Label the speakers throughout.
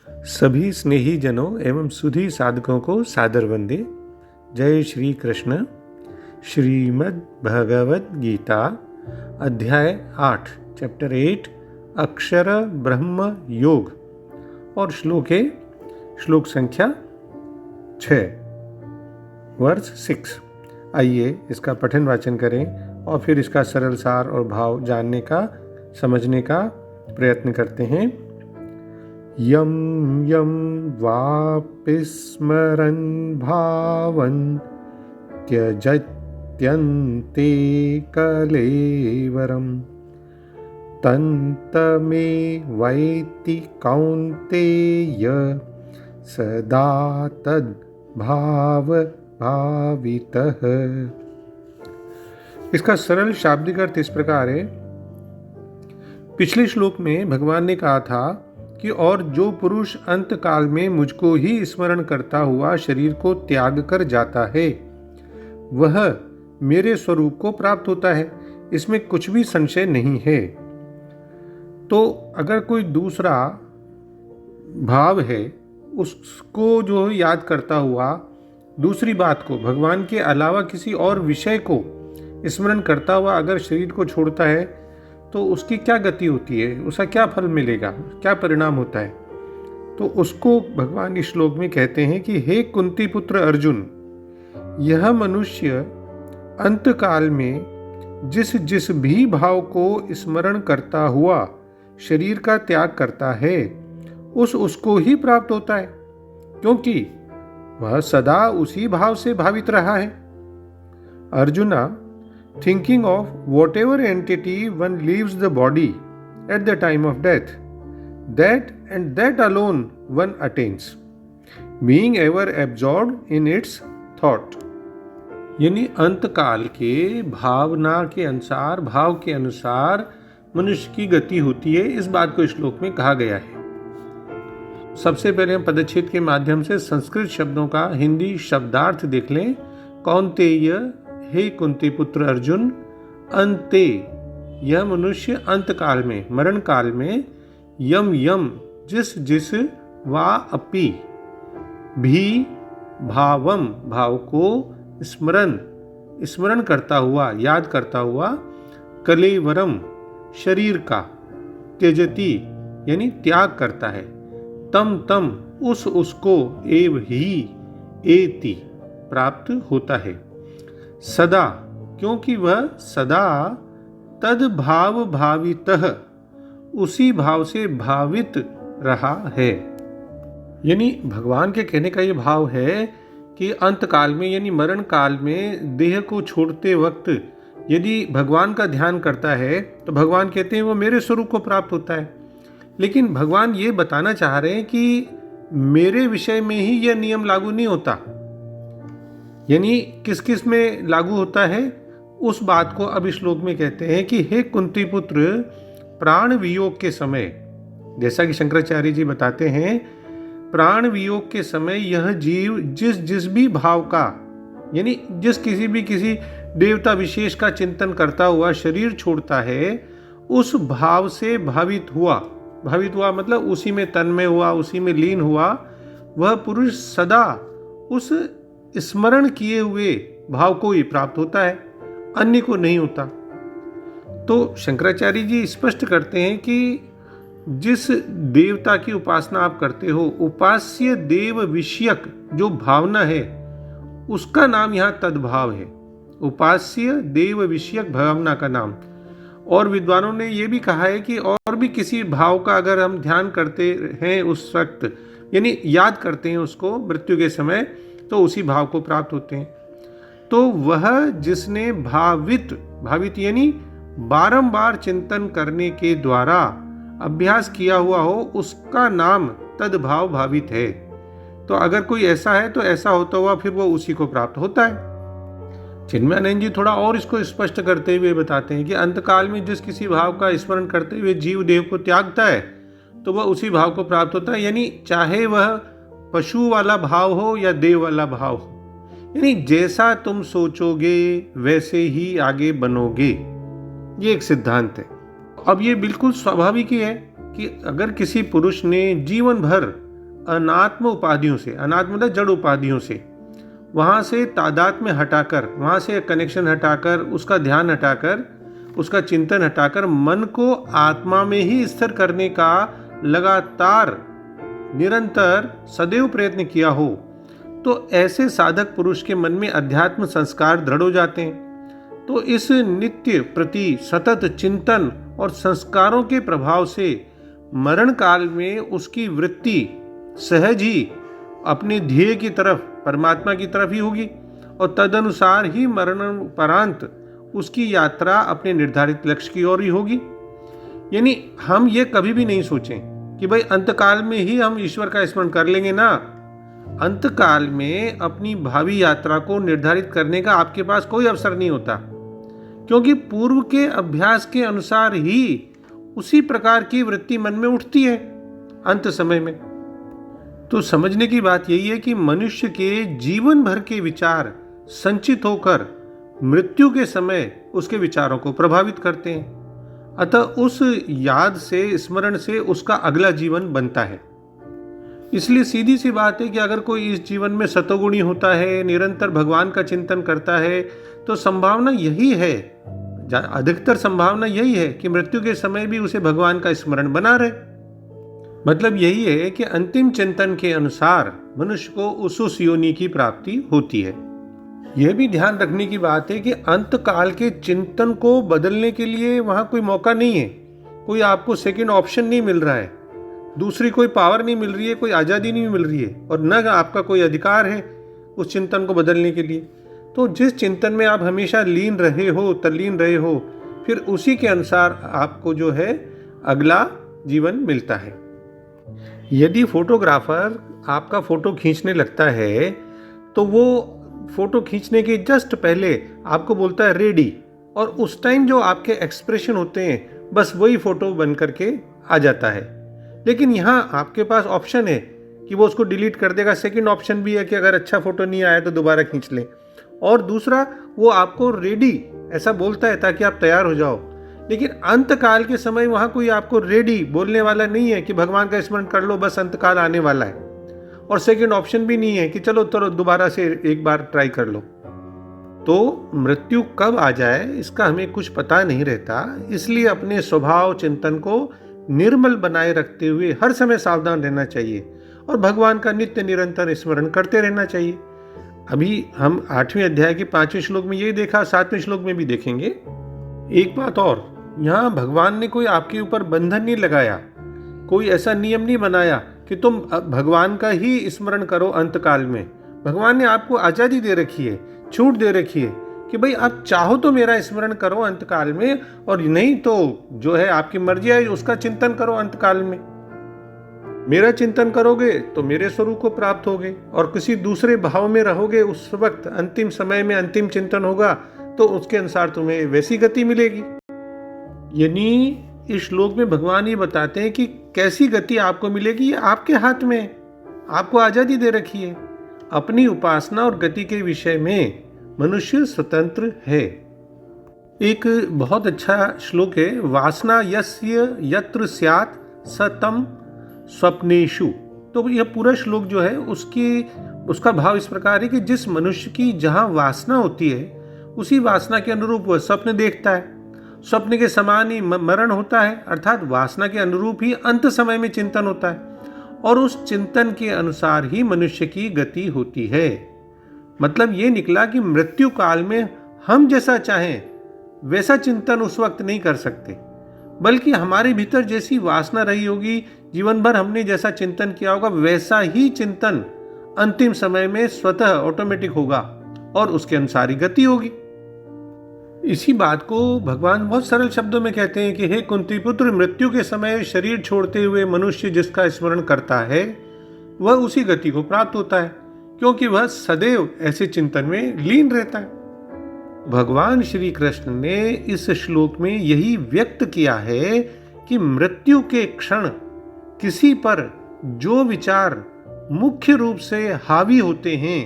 Speaker 1: सभी स्नेही जनों एवं सुधी साधकों को सादर वंदे। जय श्री कृष्ण। श्रीमद् भगवद गीता अध्याय 8 चैप्टर 8 अक्षर ब्रह्म योग और श्लोक संख्या 6 वर्स 6। आइए इसका पठन वाचन करें और फिर इसका सरल सार और भाव जानने का समझने का प्रयत्न करते हैं। यम यम वापि स्मरन् भावन् त्यजत्यन्ते कलेवरम् तन्तमे वैति कौन्तेय सदा तद् भाव भावितः। इसका सरल शाब्दिक अर्थ इस प्रकार है। पिछले श्लोक में भगवान ने कहा था कि और जो पुरुष अंत काल में मुझको ही स्मरण करता हुआ शरीर को त्याग कर जाता है वह मेरे स्वरूप को प्राप्त होता है, इसमें कुछ भी संशय नहीं है। तो अगर कोई दूसरा भाव है उसको जो याद करता हुआ दूसरी बात को भगवान के अलावा किसी और विषय को स्मरण करता हुआ अगर शरीर को छोड़ता है तो उसकी क्या गति होती है, उसका क्या फल मिलेगा, क्या परिणाम होता है। तो उसको भगवान इस श्लोक में कहते हैं कि हे कुंती पुत्र अर्जुन, यह मनुष्य अंत काल में जिस जिस भी भाव को स्मरण करता हुआ शरीर का त्याग करता है उसको ही प्राप्त होता है, क्योंकि वह सदा उसी भाव से भावित रहा है। Arjuna, thinking of whatever entity one leaves the body at the time of death, that and that alone one attains, being ever absorbed in its thought। यानी अंत काल के भावना के अनुसार, भाव के अनुसार मनुष्य की गति होती है, इस बात को इस श्लोक में कहा गया है। सबसे पहले हम पदच्छेद के माध्यम से संस्कृत शब्दों का हिंदी शब्दार्थ देख लें। कौन्तेय, हे कुंती पुत्र अर्जुन, अंते यह मनुष्य अंत काल में, मरण काल में, यम यम जिस जिस वा अपि भी भावम भाव को स्मरण करता हुआ, याद करता हुआ, कलेवरम शरीर का, त्यजति यानी त्याग करता है, तम उसको एव ही एति प्राप्त होता है, सदा क्योंकि वह सदा तद भाव भावितः उसी भाव से भावित रहा है। यानी भगवान के कहने का ये भाव है कि अंत काल में यानी मरण काल में देह को छोड़ते वक्त यदि भगवान का ध्यान करता है तो भगवान कहते हैं वो मेरे स्वरूप को प्राप्त होता है। लेकिन भगवान ये बताना चाह रहे हैं कि मेरे विषय में ही यह नियम लागू नहीं होता। यानी किस किस में लागू होता है उस बात को अब इस श्लोक में कहते हैं कि हे कुंती पुत्र, प्राण वियोग के समय, जैसा कि शंकराचार्य जी बताते हैं, प्राण वियोग के समय यह जीव जिस जिस भी भाव का, यानी जिस किसी देवता विशेष का चिंतन करता हुआ शरीर छोड़ता है उस भाव से भावित हुआ मतलब उसी में तन्मय हुआ, उसी में लीन हुआ, वह पुरुष सदा उस स्मरण किए हुए भाव को ही प्राप्त होता है, अन्य को नहीं होता। तो शंकराचार्य जी स्पष्ट करते हैं कि जिस देवता की उपासना आप करते हो, उपास्य देव विषयक जो भावना है उसका नाम यहाँ तद्भाव है, उपास्य देव विषयक भावना का नाम। और विद्वानों ने यह भी कहा है कि और भी किसी भाव का अगर हम ध्यान करते हैं उस वक्त, यानी याद करते हैं उसको मृत्यु के समय, तो उसी भाव को प्राप्त होते हैं। तो वह जिसने भावित यानी बारंबार चिंतन करने के द्वारा अभ्यास किया हुआ हो उसका नाम तद्भाव भावित है। तो अगर कोई ऐसा है तो ऐसा होता हुआ फिर वो उसी को प्राप्त होता है। चिन्मयानंद जी थोड़ा और इसको स्पष्ट करते हुए बताते हैं कि अंतकाल में जिस किसी भाव का स्मरण करते हुए जीव देह को त्यागता है तो वह उसी भाव को प्राप्त होता है। यानी चाहे वह पशु वाला भाव हो या देव वाला भाव हो, यानी जैसा तुम सोचोगे वैसे ही आगे बनोगे, ये एक सिद्धांत है। अब ये बिल्कुल स्वाभाविक ही है कि अगर किसी पुरुष ने जीवन भर अनात्म उपाधियों से, अनात्म मतलब जड़ उपाधियों से, वहाँ से तादात्म्य हटाकर, वहाँ से कनेक्शन हटाकर, उसका ध्यान हटाकर, उसका चिंतन हटाकर मन को आत्मा में ही स्थिर करने का लगातार निरंतर सदैव प्रयत्न किया हो, तो ऐसे साधक पुरुष के मन में अध्यात्म संस्कार दृढ़ हो जाते हैं। तो इस नित्य प्रति सतत चिंतन और संस्कारों के प्रभाव से मरण काल में उसकी वृत्ति सहज ही अपने ध्येय की तरफ, परमात्मा की तरफ ही होगी, और तदनुसार ही मरणोपरांत उसकी यात्रा अपने निर्धारित लक्ष्य की ओर ही होगी। यानी हम ये कभी भी नहीं सोचें कि भाई अंतकाल में ही हम ईश्वर का स्मरण कर लेंगे ना। अंतकाल में अपनी भावी यात्रा को निर्धारित करने का आपके पास कोई अवसर नहीं होता, क्योंकि पूर्व के अभ्यास के अनुसार ही उसी प्रकार की वृत्ति मन में उठती है अंत समय में। तो समझने की बात यही है कि मनुष्य के जीवन भर के विचार संचित होकर मृत्यु के समय उसके विचारों को प्रभावित करते हैं। अतः उस याद से, स्मरण से उसका अगला जीवन बनता है। इसलिए सीधी सी बात है कि अगर कोई इस जीवन में सतोगुणी होता है, निरंतर भगवान का चिंतन करता है, तो संभावना यही है, अधिकतर संभावना यही है कि मृत्यु के समय भी उसे भगवान का स्मरण बना रहे। मतलब यही है कि अंतिम चिंतन के अनुसार मनुष्य को उस योनि की प्राप्ति होती है। यह भी ध्यान रखने की बात है कि अंत काल के चिंतन को बदलने के लिए वहां कोई मौका नहीं है, कोई आपको सेकंड ऑप्शन नहीं मिल रहा है, दूसरी कोई पावर नहीं मिल रही है, कोई आज़ादी नहीं मिल रही है, और न आपका कोई अधिकार है उस चिंतन को बदलने के लिए। तो जिस चिंतन में आप हमेशा लीन रहे हो, तल्लीन रहे हो, फिर उसी के अनुसार आपको जो है अगला जीवन मिलता है। यदि फोटोग्राफर आपका फोटो खींचने लगता है तो वो फोटो खींचने के जस्ट पहले आपको बोलता है रेडी, और उस टाइम जो आपके एक्सप्रेशन होते हैं बस वही फोटो बन करके आ जाता है। लेकिन यहाँ आपके पास ऑप्शन है कि वो उसको डिलीट कर देगा। सेकंड ऑप्शन भी है कि अगर अच्छा फोटो नहीं आया तो दोबारा खींच लें, और दूसरा वो आपको रेडी ऐसा बोलता है ताकि आप तैयार हो जाओ। लेकिन अंतकाल के समय वहाँ कोई आपको रेडी बोलने वाला नहीं है कि भगवान का स्मरण कर लो, बस अंतकाल आने वाला है, और सेकंड ऑप्शन भी नहीं है कि चलो दोबारा से एक बार ट्राई कर लो। तो मृत्यु कब आ जाए इसका हमें कुछ पता नहीं रहता, इसलिए अपने स्वभाव चिंतन को निर्मल बनाए रखते हुए हर समय सावधान रहना चाहिए और भगवान का नित्य निरंतर स्मरण करते रहना चाहिए। अभी हम 8वें अध्याय के 5वें श्लोक में ये देखा, 7वें श्लोक में भी देखेंगे। एक बात और, यहाँ भगवान ने कोई आपके ऊपर बंधन नहीं लगाया, कोई ऐसा नियम नहीं बनाया कि तुम भगवान का ही स्मरण करो अंतकाल में। भगवान ने आपको आज़ादी दे रखी है, छूट दे रखी है कि भाई आप चाहो तो मेरा स्मरण करो अंतकाल में, और नहीं तो जो है आपकी मर्जी है उसका चिंतन करो अंतकाल में। मेरा चिंतन करोगे तो मेरे स्वरूप को प्राप्त होगे, और किसी दूसरे भाव में रहोगे उस वक्त अंतिम समय में अंतिम चिंतन होगा तो उसके अनुसार तुम्हें वैसी गति मिलेगी। यानी इस श्लोक में भगवान ये बताते हैं कि कैसी गति आपको मिलेगी ये आपके हाथ में है, आपको आजादी दे रखी है। अपनी उपासना और गति के विषय में मनुष्य स्वतंत्र है। एक बहुत अच्छा श्लोक है, वासना यस्य यत्र स्यात् स तम स्वप्नेषु। तो यह पूरा श्लोक जो है उसका भाव इस प्रकार है कि जिस मनुष्य की जहाँ वासना होती है उसी वासना के अनुरूप वह स्वप्न देखता है। स्वप्न के समान ही मरण होता है, अर्थात वासना के अनुरूप ही अंत समय में चिंतन होता है, और उस चिंतन के अनुसार ही मनुष्य की गति होती है। मतलब ये निकला कि मृत्यु काल में हम जैसा चाहें वैसा चिंतन उस वक्त नहीं कर सकते, बल्कि हमारे भीतर जैसी वासना रही होगी, जीवन भर हमने जैसा चिंतन किया होगा वैसा ही चिंतन अंतिम समय में स्वतः ऑटोमेटिक होगा और उसके अनुसार ही गति होगी। इसी बात को भगवान बहुत सरल शब्दों में कहते हैं कि हे कुंती पुत्र, मृत्यु के समय शरीर छोड़ते हुए मनुष्य जिसका स्मरण करता है वह उसी गति को प्राप्त होता है, क्योंकि वह सदैव ऐसे चिंतन में लीन रहता है। भगवान श्री कृष्ण ने इस श्लोक में यही व्यक्त किया है कि मृत्यु के क्षण किसी पर जो विचार मुख्य रूप से हावी होते हैं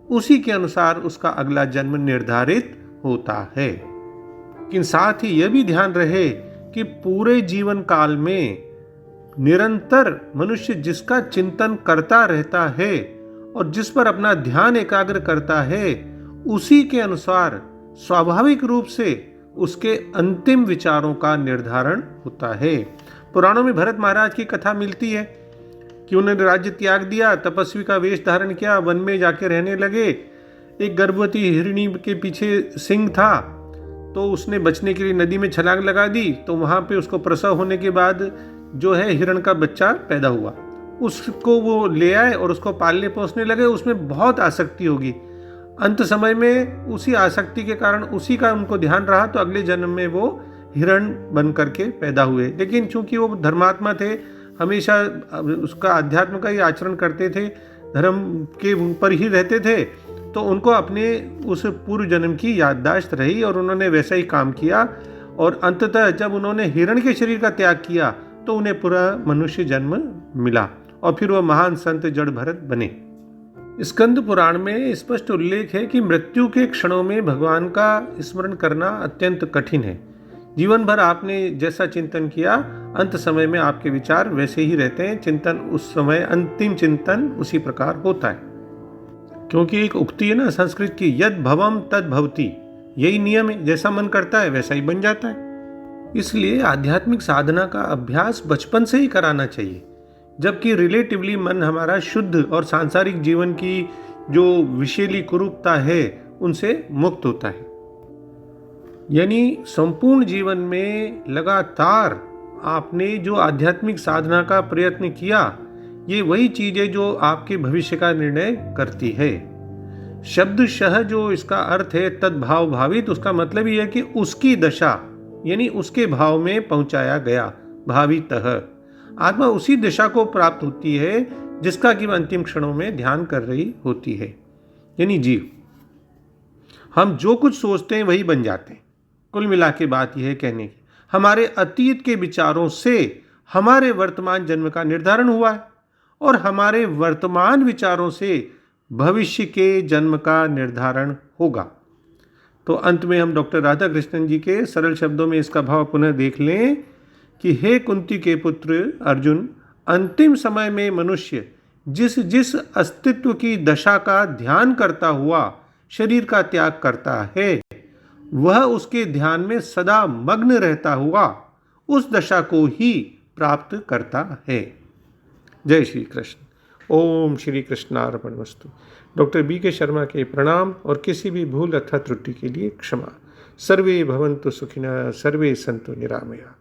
Speaker 1: उसी के अनुसार उसका अगला जन्म निर्धारित होता है। लेकिन साथ ही यह भी ध्यान रहे कि पूरे जीवन काल में निरंतर मनुष्य जिसका चिंतन करता रहता है और जिस पर अपना ध्यान एकाग्र करता है, उसी के अनुसार स्वाभाविक रूप से उसके अंतिम विचारों का निर्धारण होता है। पुराणों में भरत महाराज की कथा मिलती है कि उन्होंने राज्य त्याग दिया, तपस्वी का वेश धारण किया, वन में जाके रहने लगे। एक गर्भवती हिरणी के पीछे सिंह था, तो उसने बचने के लिए नदी में छलांग लगा दी। तो वहाँ पे उसको प्रसव होने के बाद जो है हिरण का बच्चा पैदा हुआ, उसको वो ले आए और उसको पालने पोसने लगे। उसमें बहुत आसक्ति होगी, अंत समय में उसी आसक्ति के कारण उसी का उनको ध्यान रहा, तो अगले जन्म में वो हिरण बन करके पैदा हुए। लेकिन चूंकि वो धर्मात्मा थे, हमेशा उसका अध्यात्म का ही आचरण करते थे, धर्म के ऊपर ही रहते थे, तो उनको अपने उस पूर्व जन्म की याददाश्त रही और उन्होंने वैसा ही काम किया। और अंततः जब उन्होंने हिरण के शरीर का त्याग किया तो उन्हें पूरा मनुष्य जन्म मिला और फिर वह महान संत जड़ भरत बने। स्कंद पुराण में स्पष्ट उल्लेख है कि मृत्यु के क्षणों में भगवान का स्मरण करना अत्यंत कठिन है। जीवन भर आपने जैसा चिंतन किया, अंत समय में आपके विचार वैसे ही रहते हैं। चिंतन उस समय, अंतिम चिंतन उसी प्रकार होता है। क्योंकि एक उक्ति है ना संस्कृत की, यद भवम तद भवति, यही नियम है, जैसा मन करता है वैसा ही बन जाता है। इसलिए आध्यात्मिक साधना का अभ्यास बचपन से ही कराना चाहिए, जबकि रिलेटिवली मन हमारा शुद्ध और सांसारिक जीवन की जो विषैली कुरूपता है उनसे मुक्त होता है। यानी संपूर्ण जीवन में लगातार आपने जो आध्यात्मिक साधना का प्रयत्न किया, ये वही चीज है जो आपके भविष्य का निर्णय करती है। शब्दशः जो इसका अर्थ है तद्भाव भावित, उसका मतलब ये है कि उसकी दशा यानी उसके भाव में पहुंचाया गया, भावितः। आत्मा उसी दिशा को प्राप्त होती है जिसका कि अंतिम क्षणों में ध्यान कर रही होती है। यानी जीव, हम जो कुछ सोचते हैं वही बन जाते हैं। कुल मिला के बात यह है कहने की, हमारे अतीत के विचारों से हमारे वर्तमान जन्म का निर्धारण हुआ है और हमारे वर्तमान विचारों से भविष्य के जन्म का निर्धारण होगा। तो अंत में हम डॉक्टर राधा कृष्णन जी के सरल शब्दों में इसका भाव पुनः देख लें कि हे कुंती के पुत्र अर्जुन, अंतिम समय में मनुष्य जिस जिस अस्तित्व की दशा का ध्यान करता हुआ शरीर का त्याग करता है, वह उसके ध्यान में सदा मग्न रहता हुआ उस दशा को ही प्राप्त करता है। जय श्री कृष्ण। ओम श्री कृष्णार्पणमस्तु। डॉक्टर बी के शर्मा के प्रणाम और किसी भी भूल अथवा त्रुटि के लिए क्षमा। सर्वे भवन्तु सुखिनः, सर्वे सन्तु निरामया।